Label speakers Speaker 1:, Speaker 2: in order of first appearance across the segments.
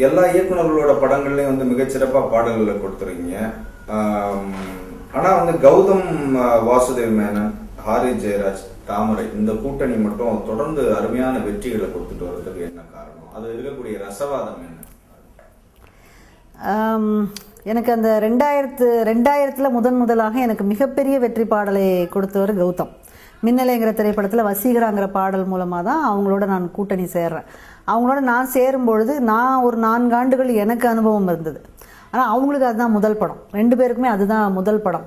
Speaker 1: எல்லா இயக்குநர்களோட படங்கள்லயும் வந்து மிகச்சிறப்பா பாடல்களை கொடுத்துருக்கீங்க. ஆனா வந்து கௌதம் வாசுதேவ் மேனன், ஹாரி ஜெயராஜ், தாமரை இந்த கூட்டணி மட்டும் தொடர்ந்து அருமையான வெற்றிகளை கொடுத்துட்டு வர்றதுக்கு என்ன காரணம்? அது இருக்கக்கூடிய ரசவாதம் என்ன?
Speaker 2: எனக்கு அந்த 2000 முதலாக எனக்கு மிகப்பெரிய வெற்றி பாடலை கொடுத்தவர் கௌதம். மின்னலைங்கிற திரைப்படத்தில் வசீகராங்கிற பாடல் மூலமாக தான் அவங்களோட நான் கூட்டணி சேர்றேன். அவங்களோட நான் சேரும்பொழுது நான் ஒரு 4 ஆண்டுகள் எனக்கு அனுபவம் இருந்தது. ஆனால் அவங்களுக்கு அதுதான் முதல் படம், 2 பேருக்குமே அதுதான் முதல் படம்.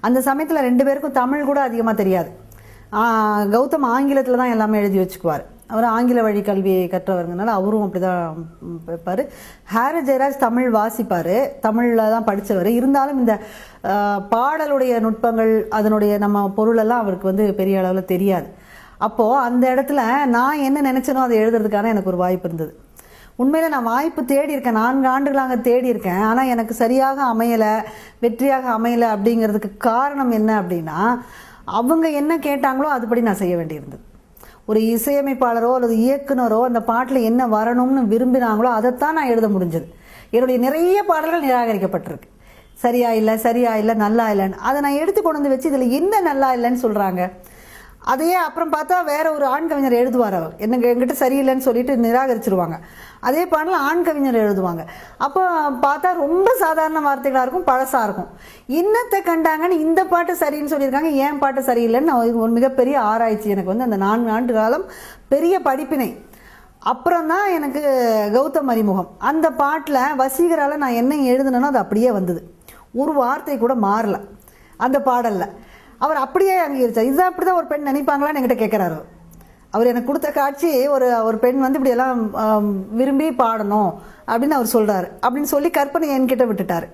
Speaker 2: அந்த சமயத்தில் 2 பேருக்கும் தமிழ் கூட அதிகமாக தெரியாது. கௌதம் ஆங்கிலத்தில் தான் எல்லாமே எழுதி வச்சுக்குவார். அவர் ஆங்கில வழி கல்வியை கற்றவருங்கனால அவரும் அப்படி தான் வைப்பார். ஹாரி ஜெயராஜ் தமிழ் வாசிப்பார், தமிழில் தான் படித்தவர். இருந்தாலும் இந்த பாடலுடைய நுட்பங்கள், அதனுடைய நம்ம பொருளெல்லாம் அவருக்கு வந்து பெரிய அளவில் தெரியாது. அப்போது அந்த இடத்துல நான் என்ன நினச்சேனோ அதை எழுதுறதுக்கான எனக்கு ஒரு வாய்ப்பு இருந்தது. உண்மையில் நான் வாய்ப்பு தேடி இருக்கேன், 4 ஆண்டுகளாக தேடி இருக்கேன். ஆனால் எனக்கு சரியாக அமையலை, வெற்றியாக அமையலை. அப்படிங்கிறதுக்கு காரணம் என்ன அப்படின்னா, அவங்க என்ன கேட்டாங்களோ அதுபடி நான் செய்ய வேண்டியிருந்தது. ஒரு இசையமைப்பாளரோ அல்லது இயக்குனரோ அந்த பாட்டில் என்ன வரணும்னு விரும்பினாங்களோ அதைத்தான் நான் எழுத முடிஞ்சது. என்னுடைய நிறைய பாடல்கள் நிராகரிக்கப்பட்டிருக்கு. சரியா இல்லை, நல்லா இல்லைன்னு. அதை நான் எடுத்து கொண்டு வந்து வச்சு இதில் என்ன நல்லா இல்லைன்னு சொல்கிறாங்க. அதையே அப்புறம் பார்த்தா வேற ஒரு ஆண் கவிஞர் எழுதுவார். அவர் எங்கிட்ட சரியில்லைன்னு சொல்லிட்டு நிராகரிச்சிருவாங்க. அதே பாடல ஆண் கவிஞர் எழுதுவாங்க. அப்போ பார்த்தா ரொம்ப சாதாரண வார்த்தைகளாக இருக்கும், பழசாக இருக்கும். இன்னத்தை கண்டாங்கன்னு இந்த பாட்டு சரின்னு சொல்லியிருக்காங்க, ஏன் பாட்டு சரியில்லைன்னு ஒரு மிகப்பெரிய ஆராய்ச்சி எனக்கு வந்து அந்த 4 ஆண்டு காலம் பெரிய படிப்பினை. அப்புறம் தான் எனக்கு கௌதம் அறிமுகம். அந்த பாட்டில் வசீகரால் நான் என்ன எழுதுனேனோ அது அப்படியே வந்தது. ஒரு வார்த்தை கூட மாறல அந்த பாடலில். அவர் அப்படியே அங்கீகரிச்சார். இது அப்படி தான் ஒரு பெண் நினைப்பாங்களான்னு என்கிட்ட கேட்குறாரு. அவர் எனக்கு கொடுத்த காட்சி ஒரு பெண் வந்து இப்படியெல்லாம் விரும்பி பாடணும் அப்படின்னு அவர் சொல்கிறாரு அப்படின்னு சொல்லி கற்பனை என்கிட்ட விட்டுட்டார்.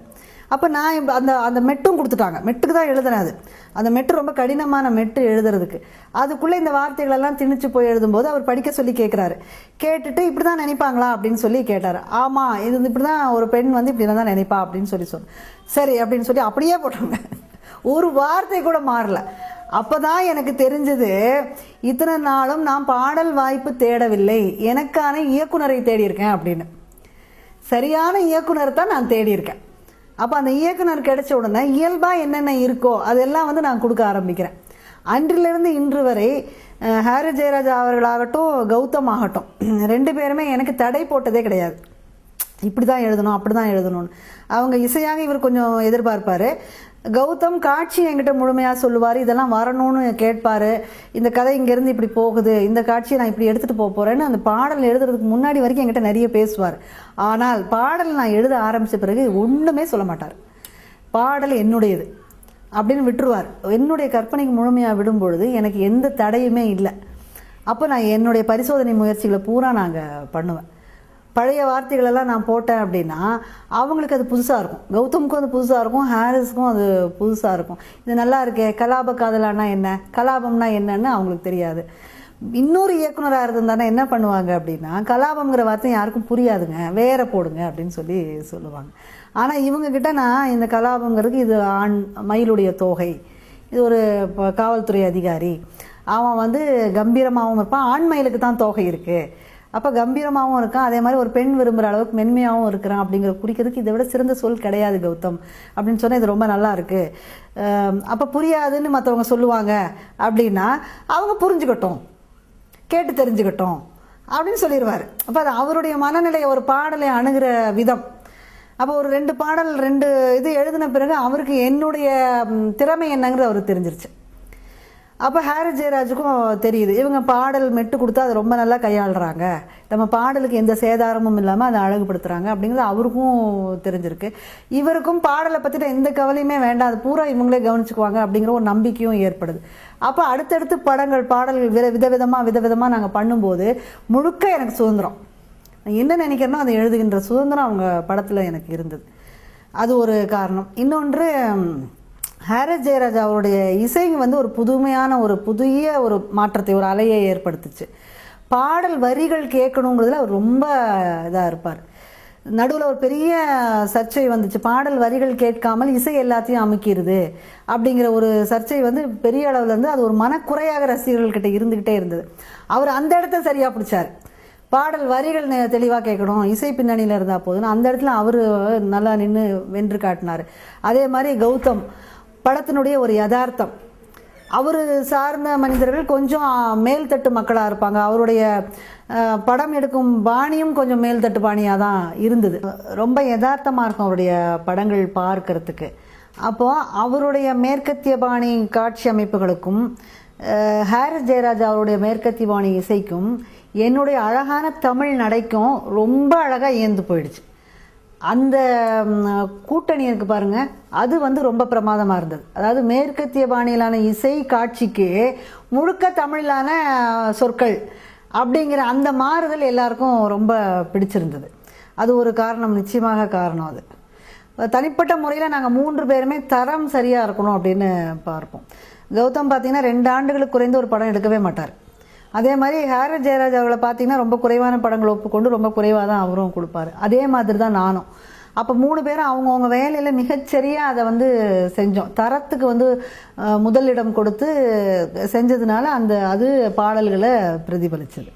Speaker 2: அப்போ நான் அந்த மெட்டும் கொடுத்துட்டாங்க. மெட்டுக்கு தான் எழுதுனது. அந்த மெட்டு ரொம்ப கடினமான மெட்டு எழுதுறதுக்கு. அதுக்குள்ளே இந்த வார்த்தைகளெல்லாம் திணிச்சு போய் எழுதும்போது அவர் படிக்க சொல்லி கேட்குறாரு. கேட்டுட்டு இப்படி தான் நினைப்பாங்களா அப்படின்னு சொல்லி கேட்டார். ஆமாம், இது இப்படி தான் ஒரு பெண் வந்து இப்படி தான் நினைப்பா அப்படின்னு சொல்லி சரி அப்படின்னு சொல்லி அப்படியே போட்டாங்க. ஒரு வார்த்தை கூட மாறல. அப்போதான் எனக்கு தெரிஞ்சது, இத்தனை நாளும் நான் பாடல் வாய்ப்பு தேடவில்லை, எனக்கான இயக்குனரை தேடியிருக்கேன் அப்படின்னு. சரியான இயக்குனர் தான் நான் தேடியிருக்கேன். அப்போ அந்த இயக்குனர் கிடைச்ச உடனே இயல்பாக என்னென்ன இருக்கோ அதெல்லாம் வந்து நான் கொடுக்க ஆரம்பிக்கிறேன். அன்றிலிருந்து இன்று வரை ஹாரி ஜெயராஜ் அவர்களாகட்டும், கௌதம் ஆகட்டும், 2 பேருமே எனக்கு தடை போட்டதே கிடையாது. இப்படி தான் எழுதணும், அப்படி தான் எழுதணும்னு. அவங்க இசையாக இவர் கொஞ்சம் எதிர்பார்ப்பார். கௌதம் காட்சி என்கிட்ட முழுமையாக சொல்லுவார், இதெல்லாம் வரணும்னு கேட்பார். இந்த கதை இங்கேருந்து இப்படி போகுது, இந்த காட்சியை நான் இப்படி எடுத்துகிட்டு போகிறேன்னு அந்த பாடல் எழுதுறதுக்கு முன்னாடி வரைக்கும் என்கிட்ட நிறைய பேசுவார். ஆனால் பாடல் நான் எழுத ஆரம்பித்த பிறகு ஒன்றுமே சொல்ல மாட்டார். பாடல் என்னுடையது அப்படின்னு விட்டுருவார். என்னுடைய கற்பனைக்கு முழுமையாக விடும்பொழுது எனக்கு எந்த தடையுமே இல்லை. அப்போ நான் என்னுடைய பரிசோதனை முயற்சிகளை பூரா நாங்கள் பண்ணுவேன். பழைய வார்த்தைகளெல்லாம் நான் போட்டேன் அப்படின்னா அவங்களுக்கு அது புதுசாக இருக்கும். கௌதமுக்கும் அது புதுசாக இருக்கும், ஹாரிஸுக்கும் அது புதுசாக இருக்கும். இது நல்லா இருக்கே, கலாப காதலானா என்ன, கலாபம்னா என்னன்னு அவங்களுக்கு தெரியாது. இன்னொரு இயக்குனராக இருந்தானே என்ன பண்ணுவாங்க அப்படின்னா, கலாபம்ங்கிற வார்த்தை யாருக்கும் புரியாதுங்க, வேற போடுங்க அப்படின்னு சொல்லி சொல்லுவாங்க. ஆனால் இவங்கக்கிட்ட நான் இந்த கலாபங்கிறதுக்கு இது ஆண் மயிலுடைய தோகை, இது ஒரு காவல்துறை அதிகாரி, அவன் வந்து கம்பீரமாகவும் இருப்பான், ஆண் மயிலுக்கு தான் தோகை இருக்குது, அப்போ கம்பீரமாகவும் இருக்கான், அதே மாதிரி ஒரு பெண் விரும்புகிற அளவுக்கு மென்மையாகவும் இருக்கிறான் அப்படிங்கிற குறிக்கிறதுக்கு இதை விட சிறந்த சொல் கிடையாது கௌதம் அப்படின்னு சொன்னால் இது ரொம்ப நல்லா இருக்குது. அப்போ புரியாதுன்னு மற்றவங்க சொல்லுவாங்க அப்படின்னா அவங்க புரிஞ்சுக்கட்டும், கேட்டு தெரிஞ்சுக்கட்டும் அப்படின்னு சொல்லிடுவார். அப்போ அது அவருடைய மனநிலையை, ஒரு பாடலை அணுகிற விதம். அப்போ ஒரு 2 பாடல் 2 இது எழுதின பிறகு அவருக்கு என்னுடைய திறமை என்னங்கிறது அவருக்கு தெரிஞ்சிருச்சு. அப்போ ஹாரி ஜெயராஜுக்கும் தெரியுது, இவங்க பாடல் மெட்டு கொடுத்தா அது ரொம்ப நல்லா கையாளுறாங்க, நம்ம பாடலுக்கு எந்த சேதாரமும் இல்லாமல் அதை அழகுபடுத்துகிறாங்க அப்படிங்கிறது அவருக்கும் தெரிஞ்சிருக்கு. இவருக்கும் பாடலை பற்றின எந்த கவலையுமே வேண்டாம், அது பூரா இவங்களே கவனிச்சுக்குவாங்க அப்படிங்கிற ஒரு நம்பிக்கையும் ஏற்படுது. அப்போ அடுத்தடுத்து பாடல்கள் விதவிதமாக நாங்கள் பண்ணும்போது முழுக்க எனக்கு சுதந்திரம், என்ன நினைக்கிறேனோ அதை எழுதுகின்ற சுதந்திரம் அவங்க படத்தில் எனக்கு இருந்தது. அது ஒரு காரணம். இன்னொன்று, ஹாரி ஜெயராஜ் அவருடைய இசை வந்து ஒரு புதுமையான புதிய ஒரு மாற்றத்தை, ஒரு அலையை ஏற்படுத்துச்சு. பாடல் வரிகள் கேட்கணுங்கிறதுல அவர் ரொம்ப இதாக இருப்பார். நடுவில் ஒரு பெரிய சர்ச்சை வந்துச்சு, பாடல் வரிகள் கேட்காமல் இசை எல்லாத்தையும் அமுக்கிடுது அப்படிங்கிற ஒரு சர்ச்சை வந்து பெரிய அளவில் இருந்து அது ஒரு மனக்குறையாக ரசிகர்கள்கிட்ட இருந்துக்கிட்டே இருந்தது. அவர் அந்த இடத்த சரியாக பிடிச்சார். பாடல் வரிகள் தெளிவாக கேட்கணும், இசை பின்னணியில் இருந்தால் போதும். அந்த இடத்துல அவர் நல்லா நின்று வென்று காட்டினார். அதே மாதிரி கௌதம் படத்தினுடைய ஒரு யதார்த்தம், அவர் சார்ந்த மனிதர்கள் கொஞ்சம் மேல்தட்டு மக்களாக இருப்பாங்க. அவருடைய படம் எடுக்கும் பாணியும் கொஞ்சம் மேல்தட்டு பாணியாக தான் இருந்தது. ரொம்ப யதார்த்தமாக இருக்கும் அவருடைய படங்கள் பார்க்கறதுக்கு. அப்போது அவருடைய மேற்கத்திய பாணி காட்சி அமைப்புகளுக்கும் ஹாரிஸ் ஜெயராஜ் அவருடைய மேற்கத்திய பாணி இசைக்கும் என்னுடைய அழகான தமிழ் நடைக்கும் ரொம்ப அழகாக ஏந்து போயிடுச்சு. அந்த கூட்டணி இருக்கு பாருங்க, அது ரொம்ப பிரமாதமாக இருந்தது. அதாவது மேற்கத்திய பாணியிலான இசை காட்சிக்கு முழுக்க தமிழிலான சொற்கள் அப்படிங்கிற அந்த மாறுதல் எல்லாருக்கும் ரொம்ப பிடிச்சிருந்தது. அது ஒரு காரணம், நிச்சயமாக காரணம். அது தனிப்பட்ட முறையில் நாங்கள் 3 பேருமே தரம் சரியாக இருக்கணும் அப்படின்னு பார்ப்போம். கௌதம் பார்த்தீங்கன்னா 2 ஆண்டுகளுக்கு குறைந்து ஒரு படம் எடுக்கவே மாட்டார். அதே மாதிரி ஹாரிஸ் ஜெயராஜ் அவளை பார்த்தீங்கன்னா ரொம்ப குறைவான படங்களை ஒப்புக்கொண்டு ரொம்ப குறைவாக தான் அவரும் கொடுப்பாரு. அதே மாதிரி தான் நானும். அப்போ 3 பேரும் அவங்கவுங்க வேலையில் மிகச்சரியாக அதை செஞ்சோம். தரத்துக்கு முதலிடம் கொடுத்து செஞ்சதுனால அது பாடல்களை பிரதிபலிச்சது.